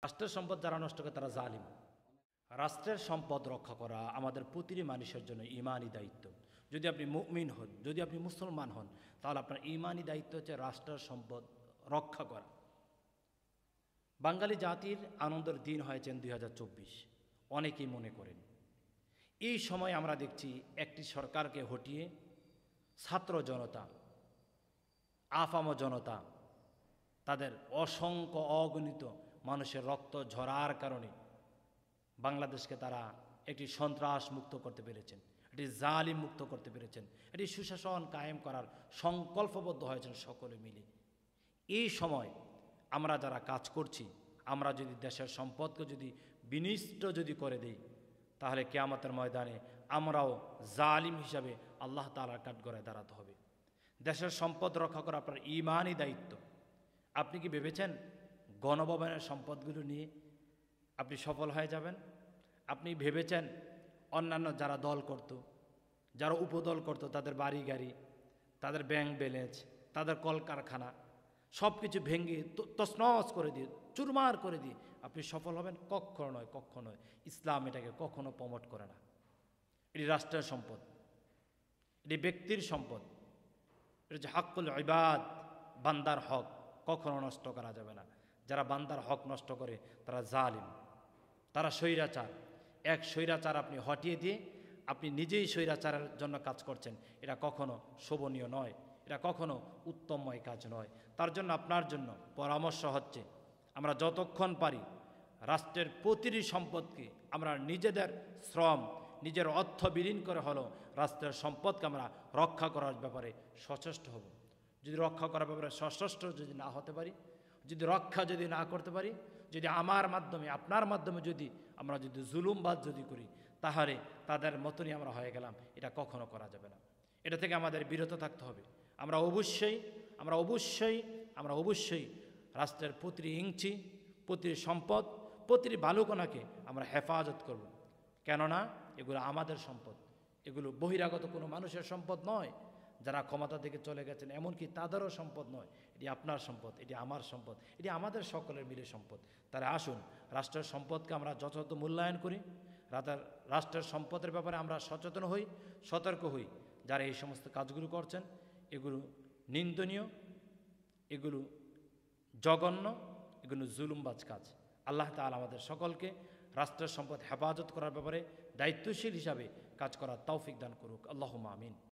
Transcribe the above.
রাষ্ট্রের সম্পদ যারা নষ্ট করে তারা জালিম। রাষ্ট্রের সম্পদ রক্ষা করা আমাদের প্রতিটি মানুষের জন্য ইমানি দায়িত্ব। যদি আপনি মুমিন হন, যদি আপনি মুসলমান হন, তাহলে আপনার ইমানি দায়িত্ব হচ্ছে রাষ্ট্রের সম্পদ রক্ষা করা। বাঙালি জাতির আনন্দের দিন হয়েছেন 2024, অনেকেই মনে করেন। এই সময় আমরা দেখছি একটি সরকারকে হটিয়ে ছাত্র জনতা, আফাম জনতা, তাদের অসংখ্য অগণিত মানুষের রক্ত ঝরার কারণে বাংলাদেশকে তারা একটি সন্ত্রাস মুক্ত করতে পেরেছেন, একটি জালিম মুক্ত করতে পেরেছেন, একটি সুশাসন কায়েম করার সংকল্পবদ্ধ হয়েছেন সকলে মিলে। এই সময় আমরা যারা কাজ করছি, আমরা যদি দেশের সম্পদকে যদি বিনষ্ট যদি করে দেই, তাহলে কিয়ামতের ময়দানে আমরাও জালিম হিসাবে আল্লাহ তাআলার কাঠগড়ায় দাঁড়াতে হবে। দেশের সম্পদ রক্ষা করা আপনার ইমানই দায়িত্ব। আপনি কি ভেবেছেন গণভবনের সম্পদগুলো নিয়ে আপনি সফল হয়ে যাবেন? আপনি ভেবেছেন অন্যান্য যারা দল করত, যারা উপদল করত, তাদের বাড়ি গাড়ি, তাদের ব্যাংক ব্যালেন্স, তাদের কলকারখানা সব কিছু ভেঙে তছনছ করে দিয়ে, চুরমার করে দিয়ে আপনি সফল হবেন? কখনো নয়, কখনো নয়। ইসলাম এটাকে কখনো প্রমোট করে না। এটি রাষ্ট্রের সম্পদ, এটি ব্যক্তির সম্পদ, এটা হচ্ছে হাক্কুল ইবাদ, বান্দার হক, কখনো নষ্ট করা যাবে না। যারা বান্দার হক নষ্ট করে তারা জালিম, তারা স্বৈরাচার। এক স্বৈরাচার আপনি হটিয়ে দিয়ে আপনি নিজেই স্বৈরাচারের জন্য কাজ করছেন, এটা কখনো শোভনীয় নয়, এটা কখনো উত্তমময় কাজ নয়। তার জন্য আপনার জন্য পরামর্শ হচ্ছে, আমরা যতক্ষণ পারি রাষ্ট্রের প্রতিটি সম্পদকে আমরা নিজেদের শ্রম, নিজের অর্থ বিলীন করে হলো রাষ্ট্রের সম্পদকে আমরা রক্ষা করার ব্যাপারে সচেষ্ট হব। যদি রক্ষা করার ব্যাপারে সচেষ্ট যদি না হতে পারি, যদি রক্ষা যদি না করতে পারি, যদি আমার মাধ্যমে আপনার মাধ্যমে যদি আমরা যদি জুলুমবাদ যদি করি, তাহলে তাদের মতনই আমরা হয়ে গেলাম। এটা কখনো করা যাবে না। এটা থেকে আমাদের বিরত থাকতে হবে। আমরা অবশ্যই রাষ্ট্রের প্রতিটি ইঞ্চি, প্রতিটি সম্পদ, প্রতিটি বালুকণাকে আমরা হেফাজত করব। কেননা এগুলো আমাদের সম্পদ, এগুলো বহিরাগত কোনো মানুষের সম্পদ নয়। যারা ক্ষমতা থেকে চলে গেছেন এমনকি তাদেরও সম্পদ নয়। এটি আপনার সম্পদ, এটি আমার সম্পদ, এটি আমাদের সকলের মিলে সম্পদ। তাহলে আসুন রাষ্ট্রের সম্পদকে আমরা যথাযথ মূল্যায়ন করি, রাষ্ট্রের সম্পদের ব্যাপারে আমরা সচেতন হই, সতর্ক হই। যারা এই সমস্ত কাজগুলো করছেন এগুলো নিন্দনীয়, এগুলো জঘন্য, এগুলো জুলুমবাজ কাজ। আল্লাহ তাআলা আমাদের সকলকে রাষ্ট্রের সম্পদ হেফাজত করার ব্যাপারে দায়িত্বশীল হিসাবে কাজ করার তৌফিক দান করুক। আল্লাহুম্মা আমিন।